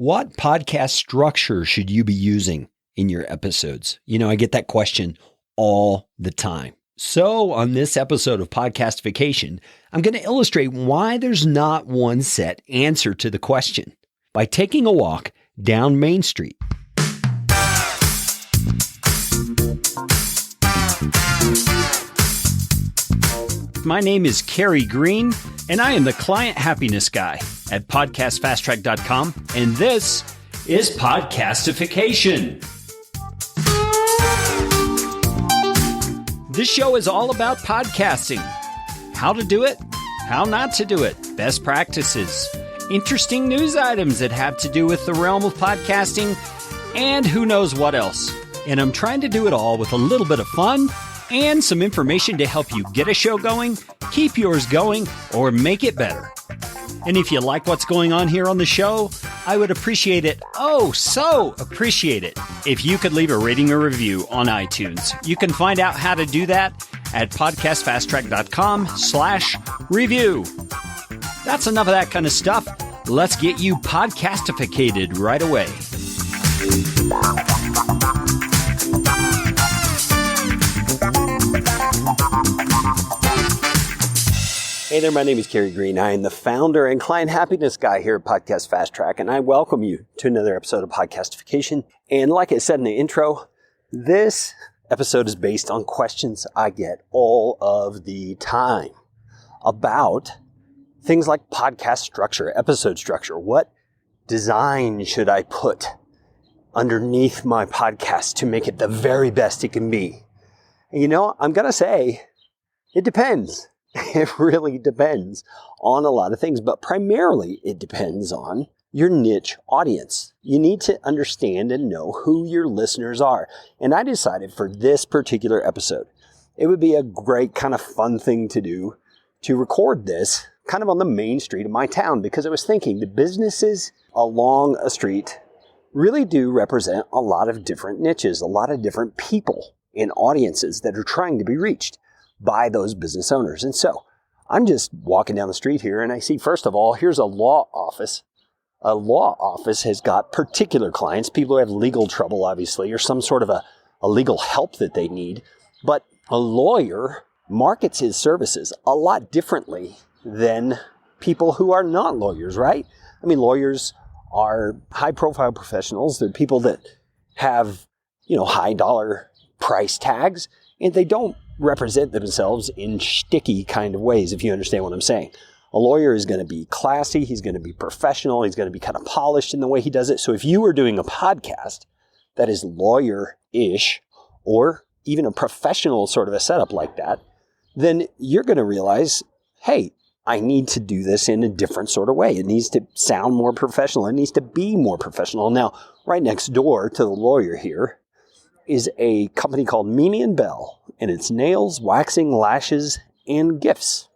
What podcast structure should you be using in your episodes? I get that question all the time. So on this episode of Podcastification, I'm going to illustrate why there's not one set answer to the question by taking a walk down Main Street. My name is Kerry Green, and I am the client happiness guy at podcastfasttrack.com, and this is Podcastification. This show is all about podcasting. How to do it, how not to do it, best practices, interesting news items that have to do with the realm of podcasting, and who knows what else. And I'm trying to do it all with a little bit of fun and some information to help you get a show going, keep yours going, or make it better. And if you like what's going on here on the show, I would appreciate it, so appreciate it, if you could leave a rating or review on iTunes. You can find out how to do that at podcastfasttrack.com/review. That's enough of that kind of stuff. Let's get you podcastificated right away. Hey there, my name is Kerry Green. I am the founder and client happiness guy here at Podcast Fast Track, and I welcome you to another episode of Podcastification. And like I said in the intro, this episode is based on questions I get all of the time about things like podcast structure, episode structure. What design should I put underneath my podcast to make it the very best it can be? And I'm going to say it depends. It really depends on a lot of things, but primarily it depends on your niche audience. You need to understand and know who your listeners are. And I decided for this particular episode, it would be a great kind of fun thing to do to record this kind of on the main street of my town, because I was thinking the businesses along a street really do represent a lot of different niches, a lot of different people and audiences that are trying to be reached by those business owners. And so I'm just walking down the street here and I see, first of all, here's a law office. A law office has got particular clients, people who have legal trouble, obviously, or some sort of a legal help that they need. But a lawyer markets his services a lot differently than people who are not lawyers, right? I mean, lawyers are high-profile professionals. They're people that have, high dollar price tags, and they don't represent themselves in shticky kind of ways, if you understand what I'm saying. A lawyer is going to be classy, he's going to be professional, he's going to be kind of polished in the way he does it. So if you were doing a podcast that is lawyer-ish, or even a professional sort of a setup like that, then you're going to realize, hey, I need to do this in a different sort of way. It needs to sound more professional. It needs to be more professional. Now, right next door to the lawyer here is a company called Mimi & Bell, and it's nails, waxing, lashes, and gifts.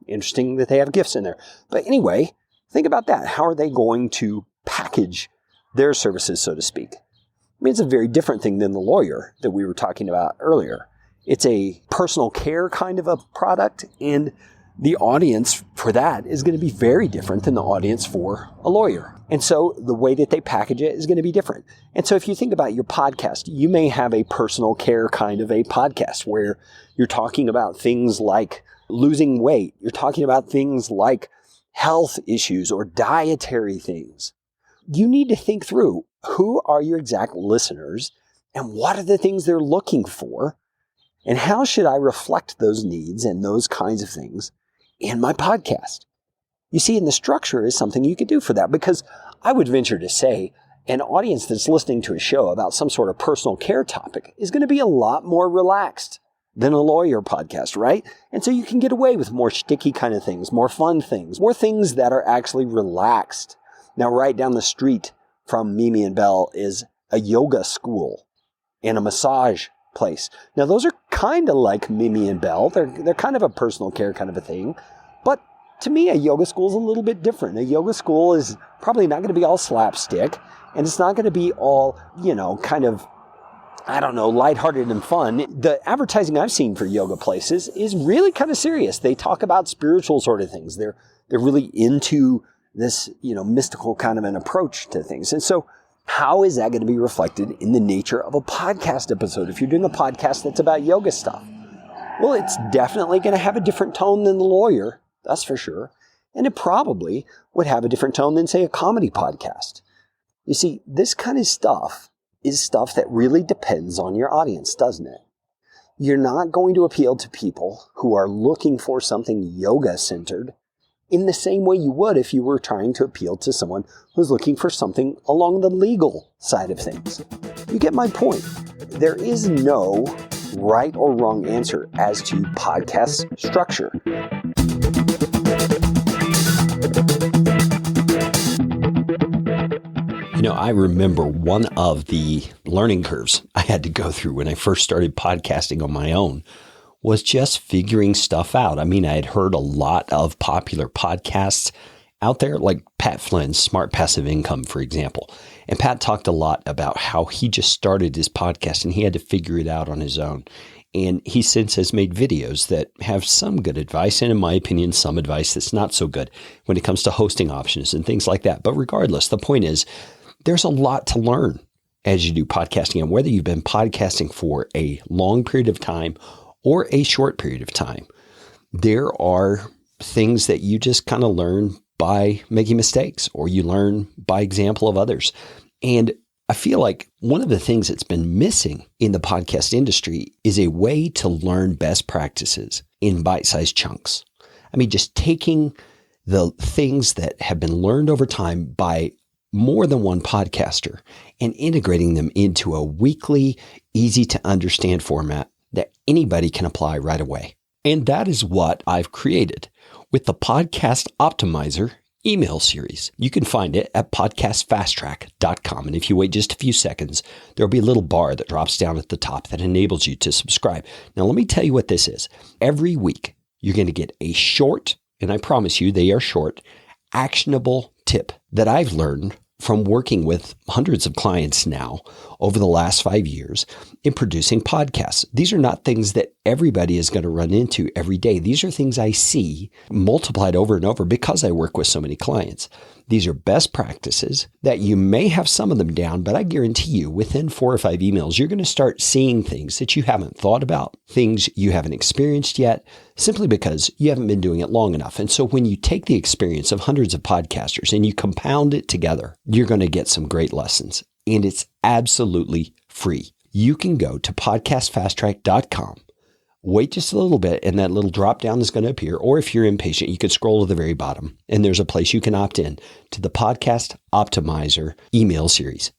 Interesting that they have gifts in there. But anyway, think about that. How are they going to package their services, so to speak? I mean, it's a very different thing than the lawyer that we were talking about earlier. It's a personal care kind of a product, and the audience for that is going to be very different than the audience for a lawyer. And so the way that they package it is going to be different. And so if you think about your podcast, you may have a personal care kind of a podcast where you're talking about things like losing weight. You're talking about things like health issues or dietary things. You need to think through, who are your exact listeners and what are the things they're looking for? And how should I reflect those needs and those kinds of things in my podcast? You see, and the structure is something you could do for that, because I would venture to say an audience that's listening to a show about some sort of personal care topic is going to be a lot more relaxed than a lawyer podcast, right? And so you can get away with more sticky kind of things, more fun things, more things that are actually relaxed. Now, right down the street from Mimi & Bell is a yoga school and a massage place. Now, those are kind of like Mimi & Bell. They're kind of a personal care kind of a thing. But to me, a yoga school is a little bit different. A yoga school is probably not going to be all slapstick, and it's not going to be all, kind of, lighthearted and fun. The advertising I've seen for yoga places is really kind of serious. They talk about spiritual sort of things. They're really into this, mystical kind of an approach to things. And so how is that going to be reflected in the nature of a podcast episode? If you're doing a podcast that's about yoga stuff, well, it's definitely going to have a different tone than The Lawyer, that's for sure. And it probably would have a different tone than, say, a comedy podcast. You see, this kind of stuff is stuff that really depends on your audience, doesn't it? You're not going to appeal to people who are looking for something yoga-centered in the same way you would if you were trying to appeal to someone who's looking for something along the legal side of things. You get my point. There is no right or wrong answer as to podcast structure. I remember one of the learning curves I had to go through when I first started podcasting on my own was just figuring stuff out. I had heard a lot of popular podcasts out there, like Pat Flynn's Smart Passive Income, for example. And Pat talked a lot about how he just started his podcast and he had to figure it out on his own. And he since has made videos that have some good advice, and in my opinion, some advice that's not so good when it comes to hosting options and things like that. But regardless, the point is, there's a lot to learn as you do podcasting, and whether you've been podcasting for a long period of time or a short period of time, there are things that you just kind of learn by making mistakes, or you learn by example of others. And I feel like one of the things that's been missing in the podcast industry is a way to learn best practices in bite-sized chunks. Just taking the things that have been learned over time by more than one podcaster and integrating them into a weekly, easy to understand format that anybody can apply right away. And that is what I've created with the Podcast Optimizer email series. You can find it at podcastfasttrack.com. And if you wait just a few seconds, there'll be a little bar that drops down at the top that enables you to subscribe. Now, let me tell you what this is. Every week, you're going to get a short, and I promise you they are short, actionable tip that I've learned from working with hundreds of clients now over the last 5 years in producing podcasts. These are not things that everybody is going to run into every day. These are things I see multiplied over and over because I work with so many clients. These are best practices that you may have some of them down, but I guarantee you within 4 or 5 emails, you're going to start seeing things that you haven't thought about, things you haven't experienced yet, simply because you haven't been doing it long enough. And so when you take the experience of hundreds of podcasters and you compound it together, you're going to get some great lessons. And it's absolutely free. You can go to podcastfasttrack.com. Wait just a little bit, and that little drop down is going to appear. Or if you're impatient, you can scroll to the very bottom, and there's a place you can opt in to the Podcast Optimizer email series.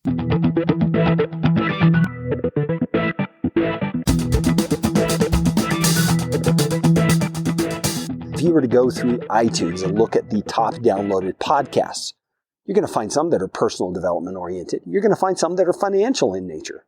If you were to go through iTunes and look at the top downloaded podcasts, you're going to find some that are personal development oriented. You're going to find some that are financial in nature.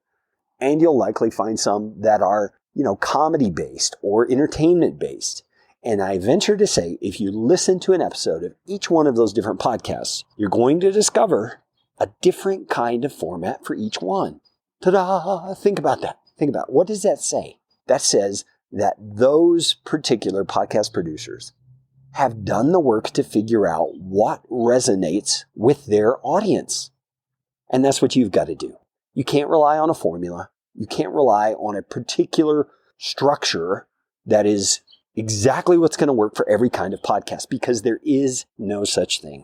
And you'll likely find some that are comedy-based or entertainment-based. And I venture to say, if you listen to an episode of each one of those different podcasts, you're going to discover a different kind of format for each one. Ta-da! Think about that. Think about what does that say? That says that those particular podcast producers have done the work to figure out what resonates with their audience. And that's what you've got to do. You can't rely on a formula. You can't rely on a particular structure that is exactly what's going to work for every kind of podcast, because there is no such thing.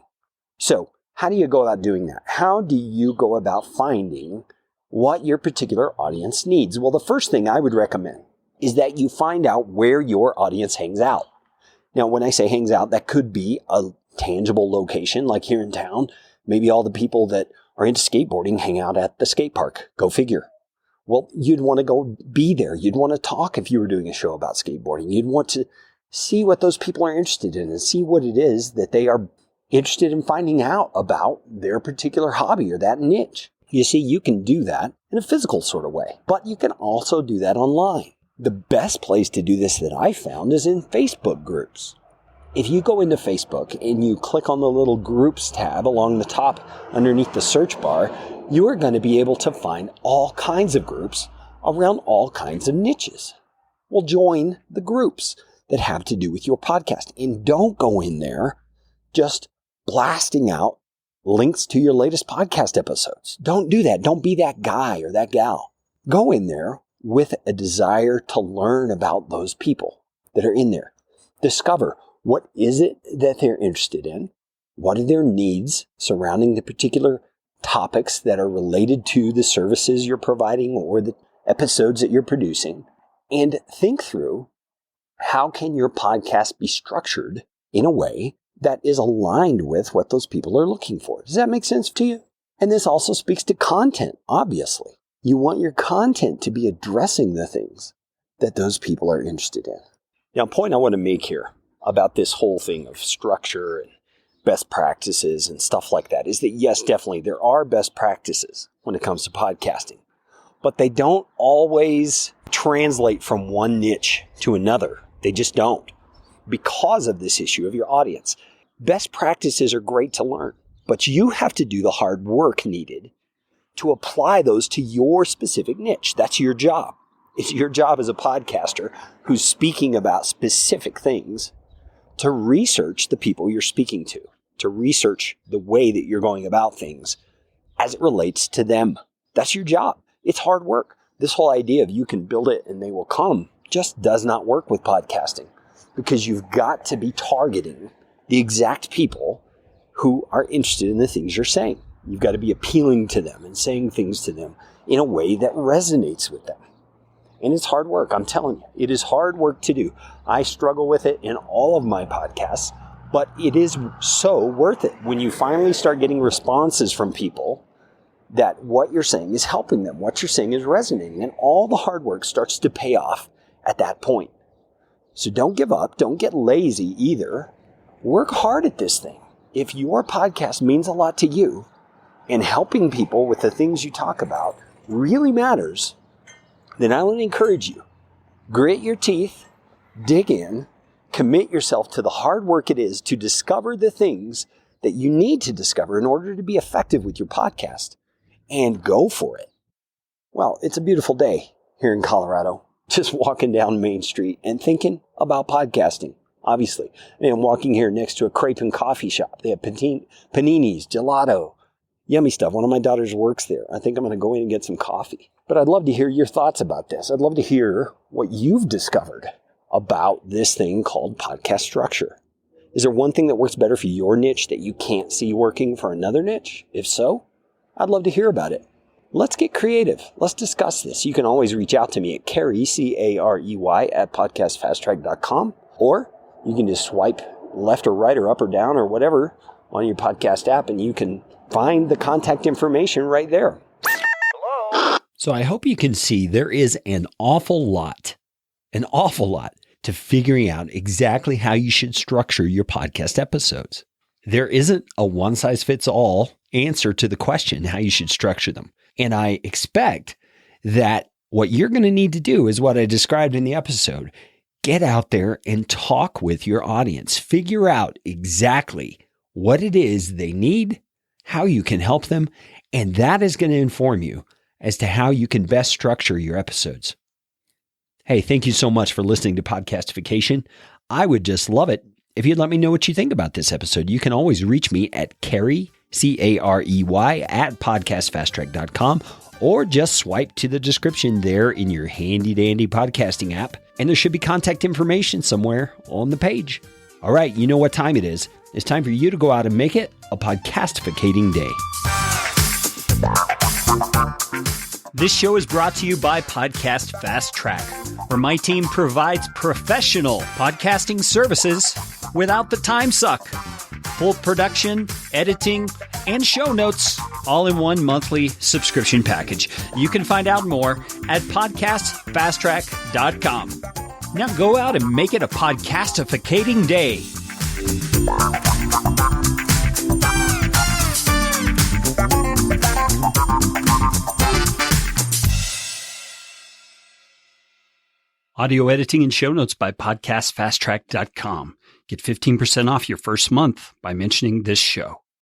So how do you go about doing that? How do you go about finding what your particular audience needs? Well, the first thing I would recommend is that you find out where your audience hangs out. Now, when I say hangs out, that could be a tangible location, like here in town. Maybe all the people that are into skateboarding hang out at the skate park. Go figure. Well, you'd want to go be there. You'd want to talk if you were doing a show about skateboarding. You'd want to see what those people are interested in and see what it is that they are interested in finding out about their particular hobby or that niche. You see, you can do that in a physical sort of way, but you can also do that online. The best place to do this that I found is in Facebook groups. If you go into Facebook and you click on the little groups tab along the top underneath the search bar, you are going to be able to find all kinds of groups around all kinds of niches. Well, join the groups that have to do with your podcast, and don't go in there just blasting out links to your latest podcast episodes. Don't do that. Don't be that guy or that gal. Go in there with a desire to learn about those people that are in there. Discover what is it that they're interested in? What are their needs surrounding the particular topics that are related to the services you're providing or the episodes that you're producing? And think through, how can your podcast be structured in a way that is aligned with what those people are looking for? Does that make sense to you? And this also speaks to content, obviously. You want your content to be addressing the things that those people are interested in. Now, a point I want to make here about this whole thing of structure and best practices and stuff like that is that, yes, definitely, there are best practices when it comes to podcasting, but they don't always translate from one niche to another. They just don't, because of this issue of your audience. Best practices are great to learn, but you have to do the hard work needed to apply those to your specific niche. That's your job. It's your job as a podcaster who's speaking about specific things to research the people you're speaking to research the way that you're going about things as it relates to them. That's your job. It's hard work. This whole idea of you can build it and they will come just does not work with podcasting, because you've got to be targeting the exact people who are interested in the things you're saying. You've got to be appealing to them and saying things to them in a way that resonates with them. And it's hard work. I'm telling you, it is hard work to do. I struggle with it in all of my podcasts, but it is so worth it when you finally start getting responses from people that what you're saying is helping them, what you're saying is resonating, and all the hard work starts to pay off at that point. So don't give up. Don't get lazy either. Work hard at this thing. If your podcast means a lot to you and helping people with the things you talk about really matters, then I would encourage you, grit your teeth, dig in, commit yourself to the hard work it is to discover the things that you need to discover in order to be effective with your podcast, and go for it. Well, it's a beautiful day here in Colorado, just walking down Main Street and thinking about podcasting, obviously. And I'm walking here next to a crepe and coffee shop. They have paninis, gelato, yummy stuff. One of my daughters works there. I think I'm going to go in and get some coffee. But I'd love to hear your thoughts about this. I'd love to hear what you've discovered about this thing called podcast structure. Is there one thing that works better for your niche that you can't see working for another niche? If so, I'd love to hear about it. Let's get creative. Let's discuss this. You can always reach out to me at Carey, C-A-R-E-Y, at podcastfasttrack.com, or you can just swipe left or right or up or down or whatever on your podcast app, and you can find the contact information right there. So I hope you can see there is an awful lot to figuring out exactly how you should structure your podcast episodes. There isn't a one-size-fits-all answer to the question how you should structure them. And I expect that what you're going to need to do is what I described in the episode. Get out there and talk with your audience. Figure out exactly what it is they need, how you can help them, and that is going to inform you as to how you can best structure your episodes. Hey, thank you so much for listening to Podcastification. I would just love it if you'd let me know what you think about this episode. You can always reach me at Carey, C-A-R-E-Y, at podcastfasttrack.com, or just swipe to the description there in your handy-dandy podcasting app, and there should be contact information somewhere on the page. All right, you know what time it is. It's time for you to go out and make it a podcastificating day. This show is brought to you by Podcast Fast Track, where my team provides professional podcasting services without the time suck. Full production, editing, and show notes, all in one monthly subscription package. You can find out more at podcastfasttrack.com. Now go out and make it a podcastificating day. Audio editing and show notes by podcastfasttrack.com. Get 15% off your first month by mentioning this show.